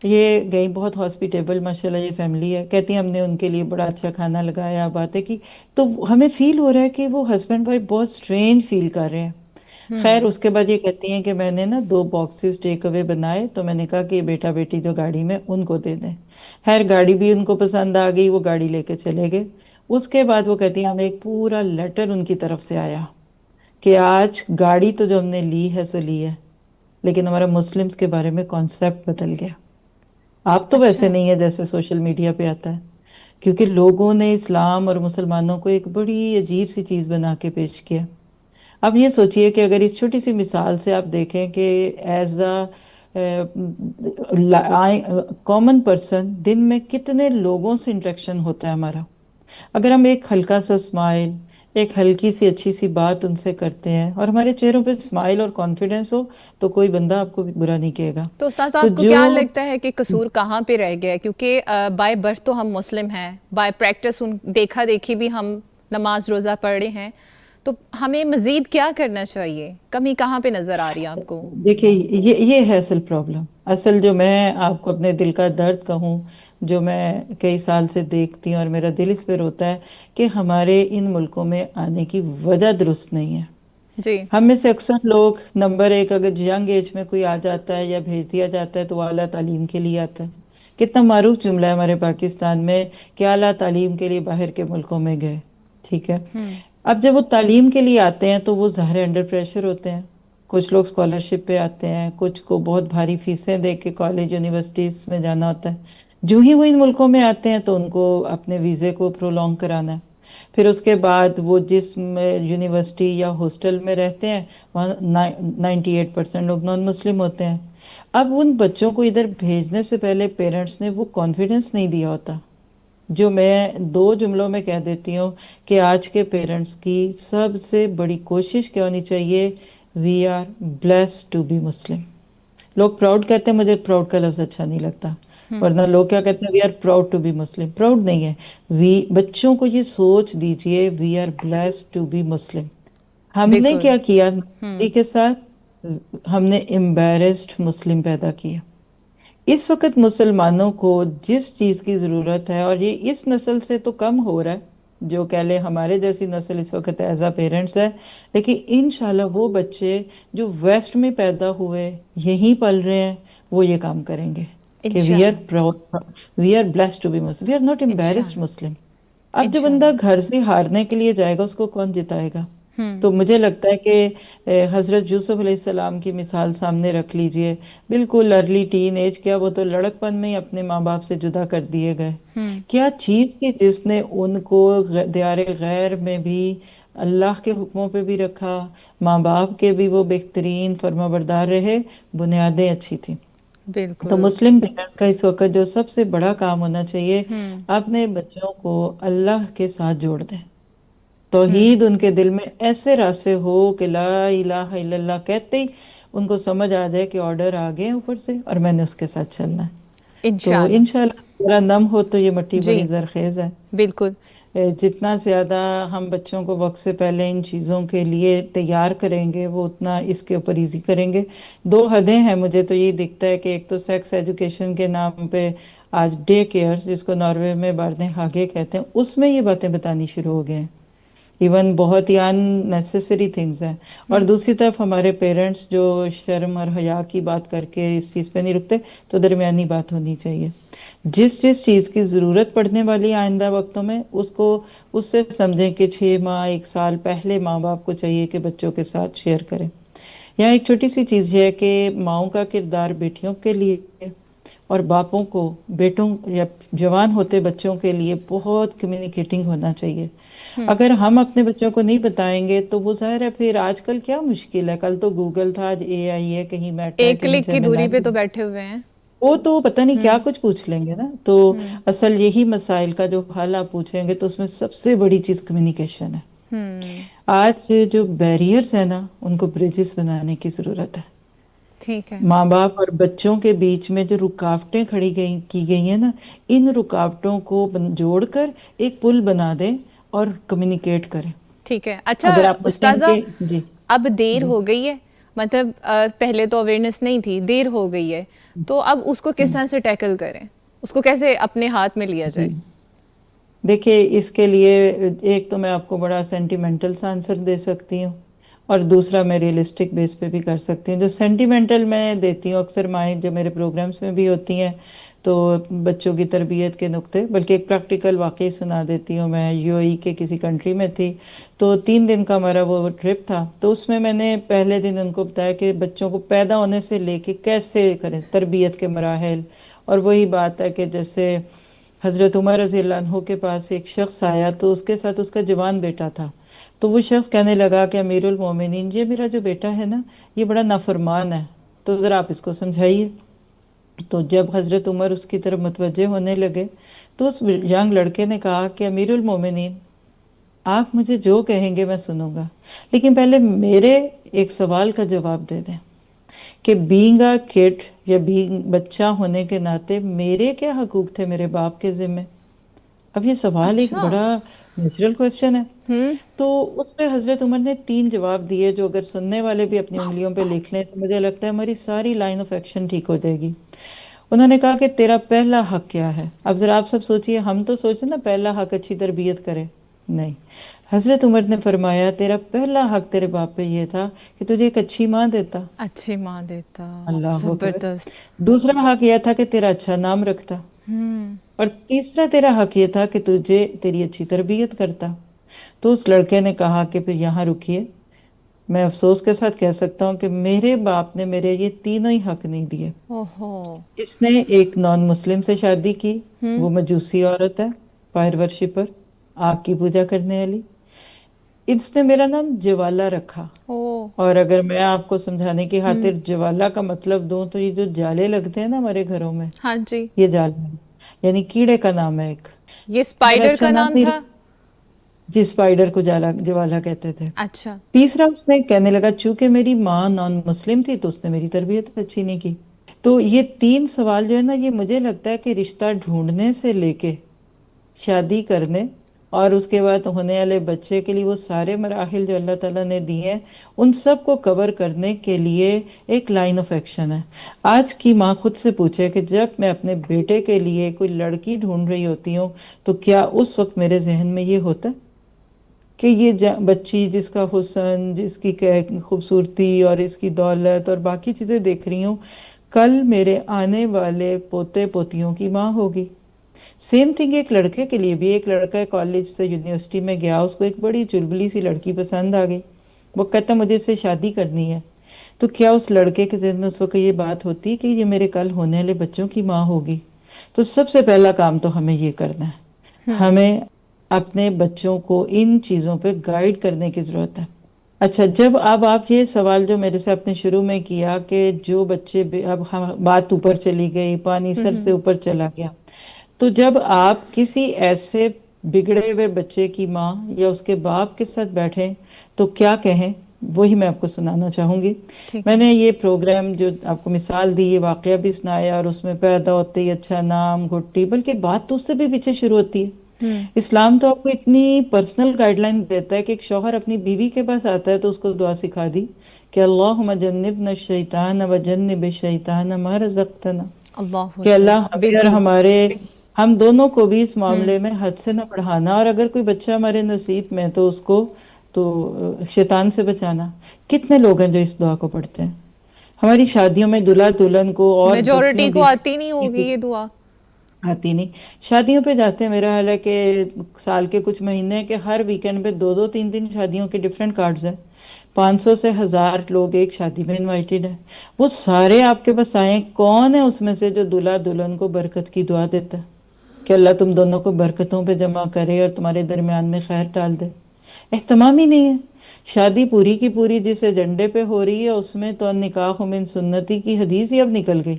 یہ گئی بہت ہاسپیٹیبل ماشاءاللہ یہ فیملی ہے، کہتی ہیں ہم نے ان کے لیے بڑا اچھا کھانا لگایا، باتیں کی، تو ہمیں فیل ہو رہا ہے کہ وہ ہسبینڈ وائف بہت سٹرینج فیل کر رہے ہیں۔ خیر ہوں اس کے بعد یہ کہتی ہیں کہ میں نے نا 2 باکسز ٹیک اوے بنائے، تو میں نے کہا کہ یہ بیٹا بیٹی جو گاڑی میں ان کو دے دیں۔ خیر گاڑی بھی ان کو پسند آ گئی، وہ گاڑی لے کے چلے گئے۔ اس کے بعد وہ کہتی ہیں ہمیں ایک پورا لیٹر ان کی طرف سے آیا کہ آج گاڑی تو جو ہم نے لی ہے سو لی ہے، لیکن ہمارا مسلمز کے بارے میں کانسیپٹ بدل گیا۔ آپ تو ویسے اچھا نہیں ہے جیسے سوشل میڈیا پہ آتا ہے، کیونکہ لوگوں نے اسلام اور مسلمانوں کو ایک بڑی عجیب سی چیز بنا کے پیش کیا۔ اب یہ سوچئے کہ اگر اس چھوٹی سی مثال سے آپ دیکھیں کہ ایز کامن پرسن دن میں کتنے لوگوں سے انٹریکشن ہوتا ہے ہمارا، اگر ہم ایک ہلکا سا اسمائل، ایک ہلکی سی اچھی سی بات ان سے کرتے ہیں اور ہمارے چہروں پہ اسمائل اور کانفیڈنس ہو تو کوئی بندہ آپ کو برا نہیں کہے گا۔ تو استاذ تو آپ کو جو کیا لگتا ہے کہ قصور کہاں پہ رہ گیا ہے؟ کیونکہ بائی برتھ تو ہم مسلم ہیں، بائی پریکٹس دیکھا دیکھی بھی ہم نماز روزہ پڑھ رہے ہیں، تو ہمیں مزید کیا کرنا چاہیے؟ کمی کہاں پہ نظر آ رہی ہے آپ کو؟ دیکھیں یہ ہے اصل پرابلم، اصل جو میں آپ کو اپنے دل کا درد کہوں، جو میں کئی سال سے دیکھتی ہوں اور میرا دل اس پہ روتا ہے کہ ہمارے ان ملکوں میں آنے کی وجہ درست نہیں ہے۔ جی ہم میں سے اکثر لوگ نمبر ایک اگر ینگ ایج میں کوئی آ جاتا ہے یا بھیج دیا جاتا ہے تو وہ اعلیٰ تعلیم کے لیے آتا ہے۔ کتنا معروف جملہ ہے ہمارے پاکستان میں کہ اعلیٰ تعلیم کے لیے باہر کے ملکوں میں گئے، ٹھیک ہے۔ ہوں اب جب وہ تعلیم کے لیے آتے ہیں تو وہ ظاہر انڈر پریشر ہوتے ہیں، کچھ لوگ اسکالرشپ پہ آتے ہیں، کچھ کو بہت بھاری فیسیں دے کے کالج یونیورسٹیز میں جانا ہوتا ہے۔ جو ہی وہ ان ملکوں میں آتے ہیں تو ان کو اپنے ویزے کو پرولونگ کرانا ہے، پھر اس کے بعد وہ جس یونیورسٹی یا ہاسٹل میں رہتے ہیں وہاں 98% لوگ نان مسلم ہوتے ہیں۔ اب ان بچوں کو ادھر بھیجنے سے پہلے پیرنٹس نے وہ کانفیڈنس نہیں دیا ہوتا، جو میں 2 جملوں میں کہہ دیتی ہوں کہ آج کے پیرنٹس کی سب سے بڑی کوشش کیا ہونی چاہیے، we are blessed to be Muslim. لوگ پراؤڈ کہتے ہیں، مجھے پراؤڈ کا لفظ اچھا نہیں لگتا، ورنہ لوگ کیا کہتے ہیں، we are proud to be Muslim, proud نہیں ہے۔ بچوں کو یہ سوچ دیجئے we are blessed to be Muslim. ہم نے بالکل کیا کیا نسلی کے ساتھ، ہم نے امبیرسڈ مسلم پیدا کیا۔ اس وقت مسلمانوں کو جس چیز کی ضرورت ہے، اور یہ اس نسل سے تو کم ہو رہا ہے، جو کہہ لیں ہمارے جیسی نسل اس وقت ایز اے پیرنٹس ہے، لیکن انشاءاللہ وہ بچے جو ویسٹ میں پیدا ہوئے یہیں پل رہے ہیں وہ یہ کام کریں گے کہ وی آر انشاءاللہ we are blessed to be Muslim, we are not embarrassed انشاءاللہ مسلم۔ اب جو بندہ انشاءاللہ گھر سے ہارنے کے لیے جائے گا اس کو کون جتائے گا؟ ہوں تو مجھے لگتا ہے کہ حضرت یوسف علیہ السلام کی مثال سامنے رکھ لیجئے، بالکل ارلی ٹین ایج، کیا وہ تو لڑک پن میں ہی اپنے ماں باپ سے جدا کر دیے گئے۔ ہوں کیا چیز تھی جس نے ان کو دیار غیر میں بھی اللہ کے حکموں پہ بھی رکھا، ماں باپ کے بھی وہ بہترین فرما بردار رہے، بنیادیں اچھی تھیں۔ تو بالکل مسلم پیرنٹس کا اس وقت جو سب سے بڑا کام ہونا چاہیے، ہوں اپنے بچوں کو اللہ کے ساتھ جوڑ دیں، ہوں توحید ان کے دل میں ایسے راسے ہو کہ لا الہ الا اللہ کہتے ہی ان کو سمجھ آ جائے کہ آرڈر آ گئے اوپر سے اور میں نے اس کے ساتھ چلنا ہے۔ تو انشاءاللہ. انشاءاللہ ذرا نم ہو تو یہ مٹی جی بڑی زرخیز ہے. بالکل. جتنا زیادہ ہم بچوں کو وقت سے پہلے ان چیزوں کے لیے تیار کریں گے وہ اتنا اس کے اوپر ایزی کریں گے. دو حدیں ہیں، مجھے تو یہ دکھتا ہے کہ ایک تو سیکس ایجوکیشن کے نام پہ آج ڈے کیئر، جس کو ناروے میں بارنے ہاگے کہتے ہیں، اس میں یہ باتیں بتانی شروع ہو گئے ہیں. ایون بہت ہی ان نیسیسری تھنگز ہیں. اور دوسری طرف ہمارے پیرنٹس جو شرم اور حیا کی بات کر کے اس چیز پہ نہیں رکتے، تو درمیانی بات ہونی چاہیے. جس چیز کی ضرورت پڑنے والی آئندہ وقتوں میں اس سے سمجھیں کہ 6 ماہ 1 سال پہلے ماں باپ کو چاہیے کہ بچوں کے ساتھ شیئر کریں. یہاں ایک چھوٹی سی چیز یہ ہے کہ ماؤں کا کردار بیٹیوں کے لیے اور باپوں کو بیٹوں یا جوان ہوتے بچوں کے لیے بہت کمیونیکیٹنگ ہونا چاہیے. اگر ہم اپنے بچوں کو نہیں بتائیں گے تو وہ ظاہر ہے پھر آج کل کیا مشکل ہے، کل تو گوگل تھا، آج اے آئی ہے، کہیں میٹا ہے، ایک کہیں کلک کی دوری پہ جیمینائی. تو بیٹھے ہوئے ہیں. وہ تو پتہ نہیں ہوں کیا کچھ پوچھ لیں گے نا. تو اصل یہی مسائل کا جو حل آپ پوچھیں گے تو اس میں سب سے بڑی چیز کمیونیکیشن ہے. ہوں آج جو بیریئرز ہیں نا ان کو بریجز بنانے کی ضرورت ہے. ٹھیک ہے. ماں باپ اور بچوں کے بیچ میں جو رکاوٹیں کی گئی ہیں نا، ان رکاوٹوں کو جوڑ کر ایک پل بنا دیں اور کمیونیکیٹ کریں. ٹھیک ہے. اچھا اگر آپ پوچھیں استاذہ، کہ جی اب دیر جی ہو گئی ہے، مطلب پہلے تو اویئرنیس نہیں تھی، دیر ہو گئی ہے، تو اب اس کو کس طرح سے ٹیکل کریں، اس کو کیسے اپنے ہاتھ میں لیا جی جائے؟ دیکھیے، اس کے لیے ایک تو میں آپ کو بڑا سینٹیمنٹل سا آنسر دے سکتی ہوں، اور دوسرا میں ریئلسٹک بیس پہ بھی کر سکتی ہوں. جو سینٹیمنٹل میں دیتی ہوں اکثر مائیں جو میرے پروگرامز میں بھی ہوتی ہیں، تو بچوں کی تربیت کے نقطے، بلکہ ایک پریکٹیکل واقعی سنا دیتی ہوں. میں یو اے ای کے کسی کنٹری میں تھی، تو 3 دن کا ہمارا وہ ٹرپ تھا. تو اس میں نے پہلے دن ان کو بتایا کہ بچوں کو پیدا ہونے سے لے کے کیسے کریں تربیت کے مراحل. اور وہی بات ہے کہ جیسے حضرت عمر رضی اللہ عنہ کے پاس ایک شخص آیا تو اس کے ساتھ اس کا جوان بیٹا تھا. تو وہ شخص کہنے لگا کہ امیر المومنین، یہ میرا جو بیٹا ہے نا یہ بڑا نافرمان ہے، تو ذرا آپ اس کو سمجھائیے. تو جب حضرت عمر اس کی طرف متوجہ ہونے لگے تو اس ینگ لڑکے نے کہا کہ امیر المومنین، آپ مجھے جو کہیں گے میں سنوں گا، لیکن پہلے میرے ایک سوال کا جواب دے دیں کہ بینگ اے کڈ یا بینگ بچہ ہونے کے ناطے میرے کیا حقوق تھے میرے باپ کے ذمہ. اب یہ سوال ایک اچھا. بڑا نیچرل کویسچن ہے. ہوں تو اس پہ حضرت عمر نے 3 جواب دیے جو اگر سننے والے بھی اپنی انگلیوں پہ لکھ لیں تو مجھے لگتا ہے ہماری ساری لائن آف ایکشن ٹھیک ہو جائے گی. انہوں نے کہا کہ تیرا پہلا حق کیا ہے. اب ذرا آپ سب سوچئے، ہم تو سوچیں نا پہلا حق اچھی تربیت کرے، نہیں. حضرت عمر نے فرمایا تیرا پہلا حق تیرے باپ پہ یہ تھا کہ تجھے ایک اچھی ماں دیتا. اچھی ماں دیتا. اللہ اکبر. زبردست. دوسرا حق یہ تھا کہ تیرا اچھا نام رکھتا. ہوں اور تیسرا تیرا حق یہ تھا کہ تجھے تیری اچھی تربیت کرتا. تو اس لڑکے نے کہا کہ پھر یہاں رکیے، میں افسوس کے ساتھ کہہ سکتا ہوں کہ میرے باپ نے میرے یہ تینوں ہی حق نہیں دیے. اوہو. اس نے ایک نان مسلم سے شادی کی، ہوں وہ مجوسی عورت ہے، فائر ورشپر، آگ کی پوجا کرنے والی. اس نے میرا نام جوالا رکھا. او. اور اگر میں آپ کو سمجھانے کی ہوں خاطر جوالا کا مطلب دوں تو یہ جو جالے لگتے ہیں نا ہمارے گھروں میں، ہاں جی. یہ جالے ہیں، یعنی کیڑے کا نام ہے ایک. یہ اس نے میرا اسپائڈر اچھا کا نام نام نہیں تھا؟ رکھا. جس اسپائڈر کو جوالا کہتے تھے. اچھا. تیسرا اس نے کہنے لگا چونکہ میری ماں نان مسلم تھی تو اس نے میری تربیت اچھی نہیں کی. تو یہ 3 سوال جو ہے نا، یہ مجھے لگتا ہے کہ رشتہ ڈھونڈنے سے لے کے شادی کرنے اور اس کے بعد ہونے والے بچے کے لیے وہ سارے مراحل جو اللہ تعالیٰ نے دیے ہیں، ان سب کو کور کرنے کے لیے ایک لائن آف ایکشن ہے. آج کی ماں خود سے پوچھے کہ جب میں اپنے بیٹے کے لیے کوئی لڑکی ڈھونڈ رہی ہوتی ہوں تو کیا اس وقت میرے ذہن میں یہ ہوتا ہے کہ یہ بچی جس کا حسن، جس کی خوبصورتی اور اس کی دولت اور باقی چیزیں دیکھ رہی ہوں، کل میرے آنے والے پوتے پوتیوں کی ماں ہوگی. سیم تھنگ ایک لڑکے کے لیے بھی. ایک لڑکا کالج سے یونیورسٹی میں گیا، اس کو ایک بڑی چلبلی سی لڑکی پسند آ گئی. وہ کہتا مجھے اس سے شادی کرنی ہے. تو کیا اس لڑکے کے ذہن میں اس وقت یہ بات ہوتی کہ یہ میرے کل ہونے والے بچوں کی ماں ہوگی؟ تو سب سے پہلا کام تو ہمیں یہ کرنا ہے، ہمیں اپنے بچوں کو ان چیزوں پہ گائیڈ کرنے کی ضرورت ہے. اچھا، جب اب آپ یہ سوال جو میرے سے اپنے شروع میں کیا کہ جو بچے اب بات اوپر چلی گئی، پانی سر سے اوپر چلا گیا، تو جب آپ کسی ایسے بگڑے ہوئے بچے کی ماں یا اس کے باپ کے ساتھ بیٹھیں تو کیا کہیں؟ وہی میں آپ کو سنانا چاہوں گی. ٹھیک میں ہے. نے یہ پروگرام جو آپ کو مثال دی، یہ واقعہ بھی سنایا، اور اس میں پیدا ہوتے ہی اچھا نام گھٹی، بلکہ بات تو اس سے بھی پیچھے شروع ہوتی ہے. ہوں. اسلام تو آپ کو اتنی پرسنل گائیڈ لائن دیتا ہے کہ ایک شوہر اپنی بیوی کے پاس آتا ہے تو اس کو دعا سکھا دی کہ اللہم جنبنا الشیطان وجنب الشیطان ما رزقتنا، اللہ کہ اکبر. اللہ ہمیں اور بالکل. ہم دونوں کو بھی اس ہوں. معاملے میں حد سے نہ بڑھانا، اور اگر کوئی بچہ ہمارے نصیب میں تو اس کو تو شیطان سے بچانا. کتنے لوگ ہیں جو اس دعا کو پڑھتے ہیں؟ ہماری شادیوں میں دلہا دلہن کو اور دسیوں میجورٹی کو بیس آتی نہیں ہوگی یہ دعا. آتی نہیں. شادیوں پہ جاتے ہیں، میرا حال ہے کہ سال کے کچھ مہینے ہیں کہ ہر ویکنڈ پہ دو دو تین تین شادیوں کے ڈفرینٹ کارڈز ہیں. 500 سے 1000 لوگ ایک شادی میں انوائٹڈ ہیں. وہ سارے آپ کے پاس آئیں، کون ہے اس میں سے جو دلہا دلہن کو برکت کی دعا دیتا ہے کہ اللہ تم دونوں کو برکتوں پہ جمع کرے اور تمہارے درمیان میں خیر ڈال دے؟ اہتمام ہی نہیں ہے. شادی پوری کی پوری جس ایجنڈے پہ ہو رہی ہے، اس میں تو نکاح من سنتی کی حدیث ہی اب نکل گئی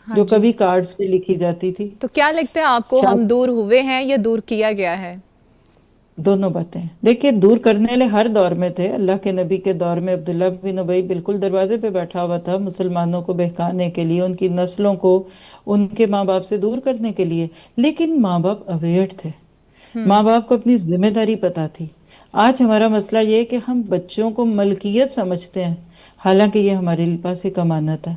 ہاں جو جی. کبھی کارڈز پہ لکھی جاتی تھی. تو کیا لگتا ہے آپ کو، ہم شاد دور ہوئے ہیں یا دور کیا گیا ہے؟ دونوں باتیں ہیں. دیکھیے، دور کرنے والے ہر دور میں تھے. اللہ کے نبی کے دور میں عبداللہ بن ابی بالکل دروازے پہ بیٹھا ہوا تھا مسلمانوں کو بہکانے کے لیے، ان کی نسلوں کو ان کے ماں باپ سے دور کرنے کے لیے. لیکن ماں باپ اویئر تھے، ماں باپ کو اپنی ذمہ داری پتہ تھی. آج ہمارا مسئلہ یہ ہے کہ ہم بچوں کو ملکیت سمجھتے ہیں، حالانکہ یہ ہمارے پاس ایک امانت ہے.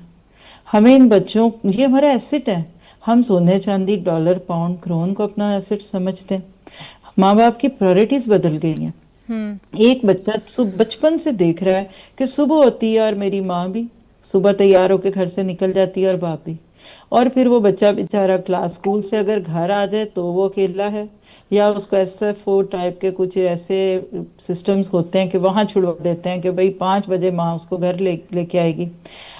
ہمیں ان بچوں، یہ ہمارا ایسٹ ہے. ہم سونے چاندی ڈالر پاؤنڈ کرون کو اپنا ایسٹ سمجھتے ہیں. ماں باپ کی پرائرٹیز بدل گئی ہیں. ہوں. ایک بچہ بچپن سے دیکھ رہا ہے کہ صبح ہوتی ہے اور میری ماں بھی صبح تیار ہو کے گھر سے نکل جاتی ہے اور باپ بھی، اور پھر وہ بچہ بیچارہ کلاس اسکول سے اگر گھر آ جائے تو وہ اکیلا ہے، یا اس کو ایس ایف او ٹائپ کے کچھ ایسے سسٹمز ہوتے ہیں کہ وہاں چھڑوا دیتے ہیں کہ بھئی 5 بجے ماں اس کو گھر لے کے آئے گی.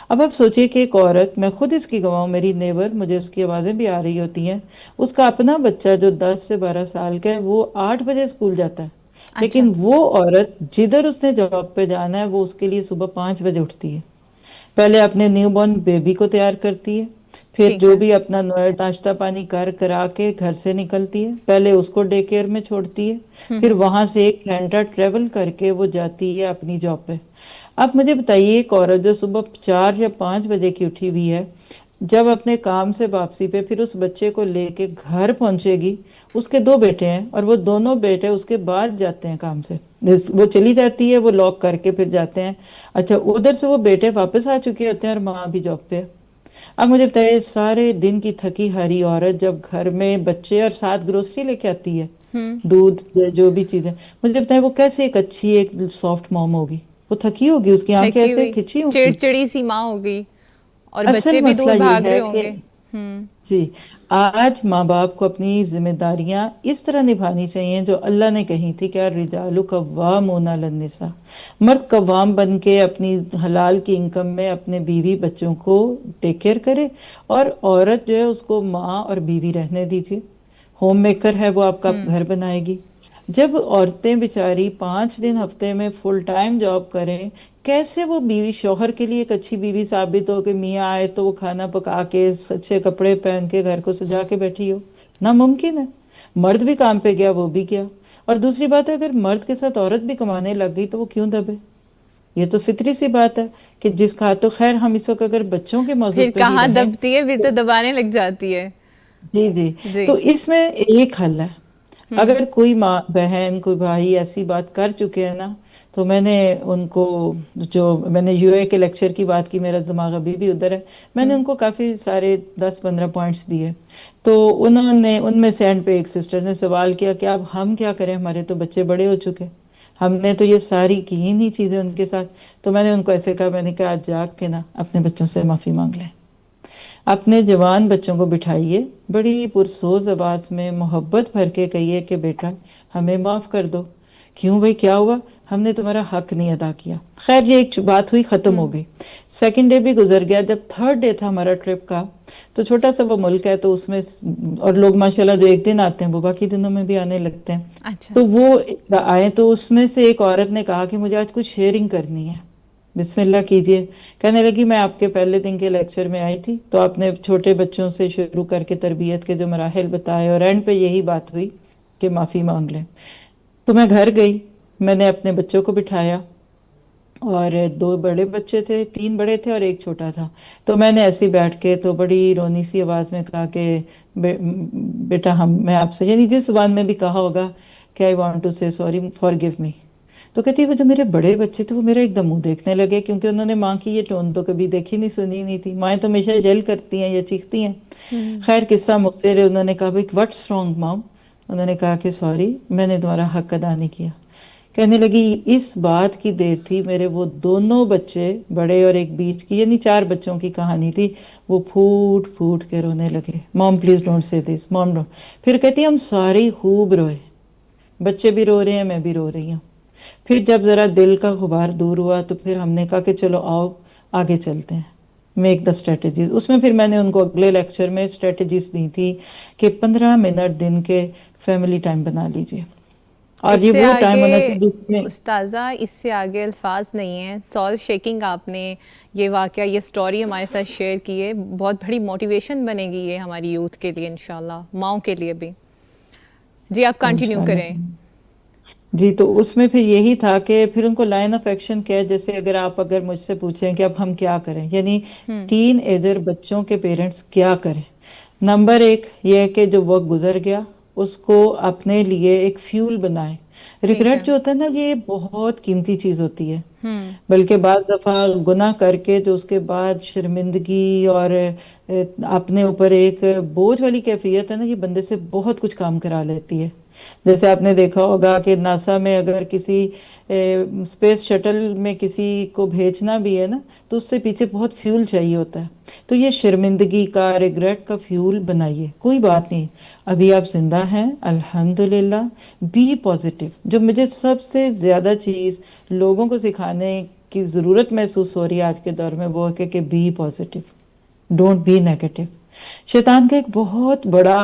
اب آپ سوچئے کہ ایک عورت، میں خود اس کی گواہ ہوں، میری نیبر، مجھے اس کی آوازیں بھی آ رہی ہوتی ہیں، اس کا اپنا بچہ جو 10 سے 12 سال کا ہے وہ 8 بجے اسکول جاتا ہے، اچھا. لیکن وہ عورت جدھر اس نے جاب پہ جانا ہے وہ اس کے لیے صبح 5 بجے اٹھتی ہے. پہلے اپنے نیو بورن بیبی کو تیار کرتی ہے، پھر ٹھیک جو ہے. بھی اپنا ناشتہ پانی کرا کے گھر سے نکلتی ہے، پہلے اس کو ڈے کیئر میں چھوڑتی ہے، پھر وہاں سے 1 گھنٹہ ٹریول کر کے وہ جاتی ہے اپنی جاب پہ. اب مجھے بتائیے، ایک عورت جو صبح 4 یا 5 بجے کی اٹھی ہوئی ہے، جب اپنے کام سے واپسی پہ پھر اس بچے کو لے کے گھر پہنچے گی، اس کے 2 بیٹے ہیں اور وہ دونوں بیٹے اس کے بعد جاتے ہیں کام سے، وہ چلی جاتی ہے، وہ لاک کر کے پھر جاتے ہیں. اچھا، ادھر سے وہ بیٹے واپس آ چکے ہوتے ہیں اور ماں بھی جاب پہ. اب مجھے بتائیے، سارے دن کی تھکی ہاری عورت جب گھر میں بچے اور ساتھ گروسری لے کے آتی ہے، دودھ جو بھی چیزیں، مجھے بتائیں وہ کیسے ایک اچھی ایک سافٹ موم ہوگی؟ وہ تھکی ہوگی، اس کی آنکھیں تھکی ایسے ہوئی کھچی ہوں گی. چڑچڑی سی ماں ہو گئی، اور اصل بچے بھی مسئلہ دور یہ بھاگ ہے رہے ہوں کہ گے. ہوں. جی، آج ماں باپ کو اپنی ذمہ داریاں اس طرح نبھانی چاہیے جو اللہ نے کہی تھی کہ الرجال قوامون علی النساء، مرد قوام بن کے اپنی حلال کی انکم میں اپنے بیوی بچوں کو ٹیک کیئر کرے، اور عورت جو ہے اس کو ماں اور بیوی رہنے دیجیے. ہوم میکر ہے، وہ آپ کا گھر بنائے گی. جب عورتیں بیچاری 5 دن ہفتے میں فل ٹائم جاب کریں، کیسے وہ بیوی شوہر کے لیے ایک اچھی بیوی ثابت ہو کہ میاں آئے تو وہ کھانا پکا کے اچھے کپڑے پہن کے گھر کو سجا کے بیٹھی ہو؟ ناممکن ہے. مرد بھی کام پہ گیا، وہ بھی گیا. اور دوسری بات ہے، اگر مرد کے ساتھ عورت بھی کمانے لگ گئی تو وہ کیوں دبے؟ یہ تو فطری سی بات ہے کہ جس کا تو خیر ہم اس وقت اگر بچوں کے موضوع پھر پہ ہی کہاں رہیں. دبتی ہے، پھر تو دبانے لگ جاتی ہے. جی جی. جی. تو اس میں ایک حل ہے. اگر کوئی ماں بہن کوئی بھائی ایسی بات کر چکے ہیں نا، تو میں نے ان کو، جو میں نے یو اے کے لیکچر کی بات کی، میرا دماغ ابھی بھی ادھر ہے، میں نے ان کو کافی سارے 10-15 پوائنٹس دیے. تو انہوں نے، ان میں سے اینڈ پہ ایک سسٹر نے سوال کیا کہ اب ہم کیا کریں، ہمارے تو بچے بڑے ہو چکے، ہم نے تو یہ ساری کی ہی نہیں چیزیں ان کے ساتھ. تو میں نے ان کو ایسے کہا، میں نے کہا آج جاگ کے نا اپنے بچوں سے معافی مانگ لیں. اپنے جوان بچوں کو بٹھائیے، بڑی پرسوز آواز میں محبت بھر کے کہیے کہ بیٹا ہمیں معاف کر دو. کیوں بھئی، کیا ہوا؟ ہم نے تمہارا حق نہیں ادا کیا. خیر، یہ ایک بات ہوئی، ختم ہو گئی. سیکنڈ ڈے بھی گزر گیا. جب تھرڈ ڈے تھا ہمارا ٹرپ کا، تو چھوٹا سا وہ ملک ہے، تو اس میں اور لوگ ماشاءاللہ جو ایک دن آتے ہیں وہ باقی دنوں میں بھی آنے لگتے ہیں. اچھا. تو وہ آئے، تو اس میں سے ایک عورت نے کہا کہ مجھے آج کچھ شیئرنگ کرنی ہے. بسم اللہ کیجئے. کہنے لگی، میں آپ کے پہلے دن کے لیکچر میں آئی تھی تو آپ نے چھوٹے بچوں سے شروع کر کے تربیت کے جو مراحل بتائے، اور اینڈ پہ یہی بات ہوئی کہ معافی مانگ لیں. تو میں گھر گئی، میں نے اپنے بچوں کو بٹھایا، اور 2 بڑے بچے تھے، 3 بڑے تھے اور ایک چھوٹا تھا. تو میں نے ایسے ہی بیٹھ کے تو بڑی رونی سی آواز میں کہا کہ بیٹا میں آپ سے، یعنی جس زبان میں بھی کہا ہوگا کہ آئی وانٹ ٹو سے سوری فار گیو می. تو کہتی ہے وہ جو میرے بڑے بچے تھے وہ میرا ایک دم منہ دیکھنے لگے، کیونکہ انہوں نے ماں کی یہ ٹون تو کبھی دیکھی نہیں، سنی نہیں تھی. مائیں تو ہمیشہ یل کرتی ہیں یا چیختی ہیں. خیر قصہ مختصر ہے، انہوں نے کہا بھائی واٹس رانگ مام. انہوں نے کہا کہ سوری میں نے تمہارا حق ادا نہیں کیا. کہنے لگی اس بات کی دیر تھی، میرے وہ دونوں بچے بڑے اور ایک بیچ کی، یعنی 4 بچوں کی کہانی تھی، وہ پھوٹ پھوٹ کے رونے لگے. مام پلیز ڈونٹ سے دس، مام ڈونٹ. پھر کہتی ہم سارے خوب روئے، بچے بھی رو رہے ہیں، میں بھی رو رہی ہوں. پھر جب ذرا دل کا غبار دور ہوا تو پھر ہم نے کہا کہ چلو آؤ آگے چلتے ہیں، میک دا اسٹریٹجیز. اس میں پھر میں نے ان کو اگلے لیکچر میں اسٹریٹجیز دی تھی کہ 15 منٹ دن کے فیملی ٹائم بنا لیجئے. اور اس یہ سے وہ ٹائم ہونا آگے چاہیے جس میں استاذہ، اس سے آگے الفاظ نہیں ہیں. سال شیکنگ آپ نے یہ واقعہ، یہ سٹوری ہمارے ساتھ شیئر کی ہے، بہت بڑی موٹیویشن بنے گی یہ ہماری یوتھ کے لیے انشاءاللہ، ماؤں کے لیے بھی. جی آپ کنٹینیو انشاءاللہ. کریں. جی تو اس میں پھر یہی تھا کہ پھر ان کو لائن آف ایکشن کیا ہے. جیسے اگر مجھ سے پوچھیں کہ اب ہم کیا کریں، یعنی ٹین ایجر بچوں کے پیرنٹس کیا کریں. نمبر 1 یہ ہے کہ جو وقت گزر گیا اس کو اپنے لیے ایک فیول بنائیں. ٹھیک ہے. ریگریٹ جو ہوتا ہے نا، یہ بہت قیمتی چیز ہوتی ہے. بلکہ بعض دفعہ گناہ کر کے جو اس کے بعد شرمندگی اور اپنے اوپر ایک بوجھ والی کیفیت ہے نا، یہ بندے سے بہت کچھ کام کرا لیتی ہے. جیسے آپ نے دیکھا ہوگا کہ ناسا میں اگر کسی اسپیس شٹل میں کسی کو بھیجنا بھی ہے نا، تو اس سے پیچھے بہت فیول چاہیے ہوتا ہے. تو یہ شرمندگی کا، ریگریٹ کا فیول بنائیے. کوئی بات نہیں، ابھی آپ زندہ ہیں الحمدللہ. Be positive. جو مجھے سب سے زیادہ چیز لوگوں کو سکھانے کی ضرورت محسوس ہو رہی ہے آج کے دور میں، وہ ہے کہ be positive, don't be negative. شیطان کا ایک بہت بڑا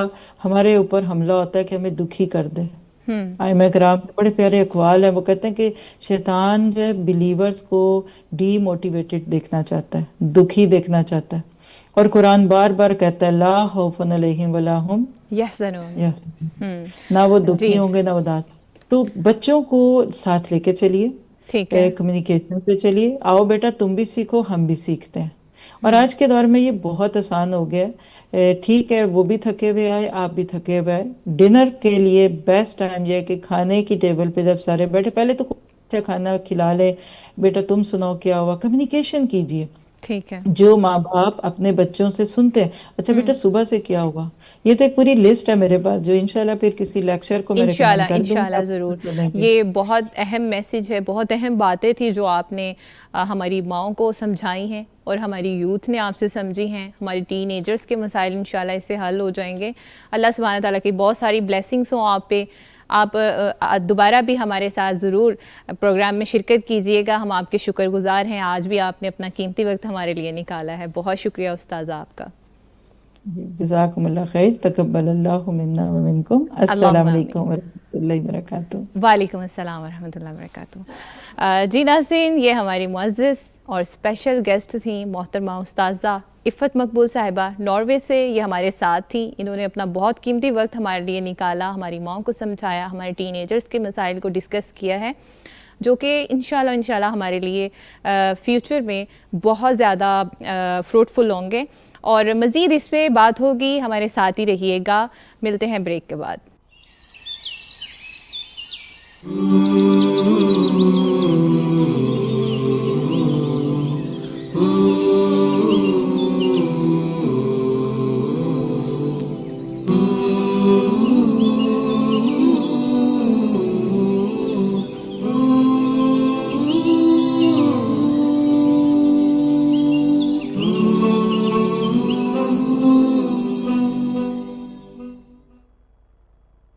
ہمارے اوپر حملہ ہوتا ہے کہ ہمیں دکھی کر دے. ائمہ کرام کے بڑے پیارے اقوال ہیں، وہ کہتے ہیں کہ شیطان جو ہے بلیورز کو ڈی موٹیویٹڈ دیکھنا چاہتا ہے، دکھی دیکھنا چاہتا ہے. اور قرآن بار بار کہتا ہے لا خوف علیہم ولا ہم یحزنون. نہ وہ جی دکھی ہوں گے نہ اداس. تو بچوں کو ساتھ لے کے چلیے، ٹھیک ہے. کمیونیکیشن پہ چلیے. آؤ بیٹا تم بھی سیکھو، ہم بھی سیکھتے ہیں. اور آج کے دور میں یہ بہت آسان ہو گیا ہے. ٹھیک ہے وہ بھی تھکے ہوئے آئے، آپ بھی تھکے ہوئے آئے. ڈنر کے لیے بیسٹ ٹائم یہ ہے کہ کھانے کی ٹیبل پہ جب سارے بیٹھے، پہلے تو اچھا کھانا کھلا لے، بیٹا تم سناؤ کیا ہوا، کمیونیکیشن کیجیے. ٹھیک ہے. جو ماں باپ اپنے بچوں سے سنتے ہیں، اچھا بیٹا صبح سے کیا ہوا. یہ تو ایک پوری لسٹ ہے میرے پاس، جو انشاءاللہ پھر کسی لیکچر کو میں انشاءاللہ ریکمینڈ کر دوں گی، انشاءاللہ آپ ضرور. سنیں گے. یہ بہت اہم میسیج ہے، بہت اہم باتیں تھی جو آپ نے ہماری ماؤں کو سمجھائی ہیں اور ہماری یوتھ نے آپ سے سمجھی ہیں. ہماری ٹین ایجرز کے مسائل انشاءاللہ اس سے حل ہو جائیں گے. اللہ سبحانہ تعالیٰ کی بہت ساری بلیسنگس ہوں آپ پہ. آپ دوبارہ بھی ہمارے ساتھ ضرور پروگرام میں شرکت کیجیے گا. ہم آپ کے شکر گزار ہیں، آج بھی آپ نے اپنا قیمتی وقت ہمارے لیے نکالا ہے. بہت شکریہ استاذہ آپ کا. جزاکم اللہ خیر، تقبل اللہ منا ومنکم. اللہم السلام آمین. علیکم ورحمۃ اللہ وبرکاتہ. وعلیکم السلام ورحمۃ اللہ وبرکاتہ. جی ناظرین، یہ ہماری معزز اور اسپیشل گیسٹ تھیں محترمہ استاذہ عفت مقبول صاحبہ ناروے سے. یہ ہمارے ساتھ تھیں، انہوں نے اپنا بہت قیمتی وقت ہمارے لیے نکالا، ہماری ماؤں کو سمجھایا، ہمارے ٹین ایجرز کے مسائل کو ڈسکس کیا ہے، جو کہ انشاءاللہ ہمارے لیے فیوچر میں بہت زیادہ فروٹفل ہوں گے. اور مزید اس پہ بات ہوگی، ہمارے ساتھ ہی رہیے گا. ملتے ہیں بریک کے بعد.